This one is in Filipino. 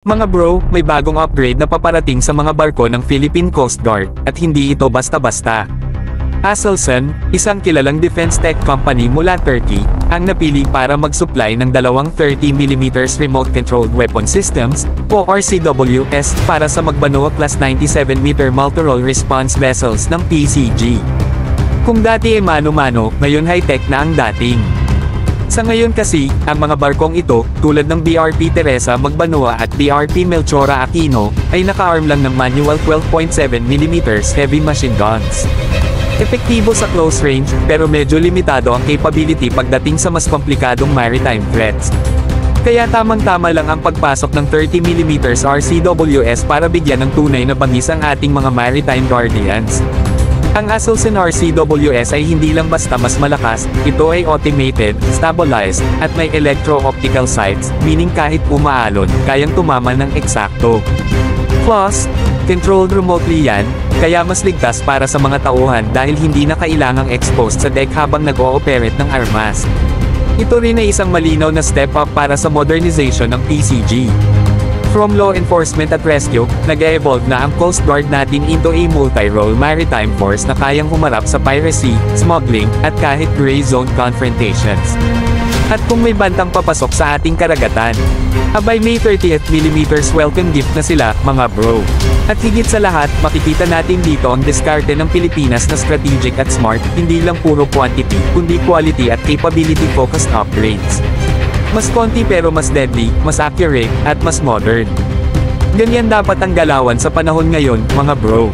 Mga bro, may bagong upgrade na paparating sa mga barko ng Philippine Coast Guard, at hindi ito basta-basta. Aselsan, isang kilalang defense tech company mula Turkey, ang napili para mag-supply ng dalawang 30mm remote-controlled weapon systems, o RCWS, para sa Magbanoa Class 97-meter multi-role response vessels ng PCG. Kung dati mano-mano, ngayon high-tech na ang dating. Sa ngayon kasi, ang mga barkong ito, tulad ng BRP Teresa Magbanoa at BRP Melchora Aquino, ay naka-arm lang ng manual 12.7mm heavy machine guns. Epektibo sa close range, pero medyo limitado ang capability pagdating sa mas komplikadong maritime threats. Kaya tamang-tama lang ang pagpasok ng 30mm RCWS para bigyan ng tunay na bangis ang ating mga maritime guardians. Ang Aselsan RCWS ay hindi lang basta mas malakas, ito ay automated, stabilized, at may electro-optical sights, meaning kahit umaalon, kayang tumama ng eksakto. Plus, controlled remotely yan, kaya mas ligtas para sa mga tauhan dahil hindi na kailangang exposed sa deck habang nag-ooperate ng armas. Ito rin ay isang malinaw na step up para sa modernization ng PCG. From law enforcement at rescue, nag-evolve na ang Coast Guard natin into a multi-role maritime force na kayang humarap sa piracy, smuggling, at kahit gray zone confrontations. At kung may bantang papasok sa ating karagatan, abay may 30mm welcome gift na sila, mga bro. At higit sa lahat, makikita natin dito ang diskarte ng Pilipinas na strategic at smart, hindi lang puro quantity, kundi quality at capability-focused upgrades. Mas konti pero mas deadly, mas accurate, at mas modern. Ganyan dapat ang galawan sa panahon ngayon, mga bro.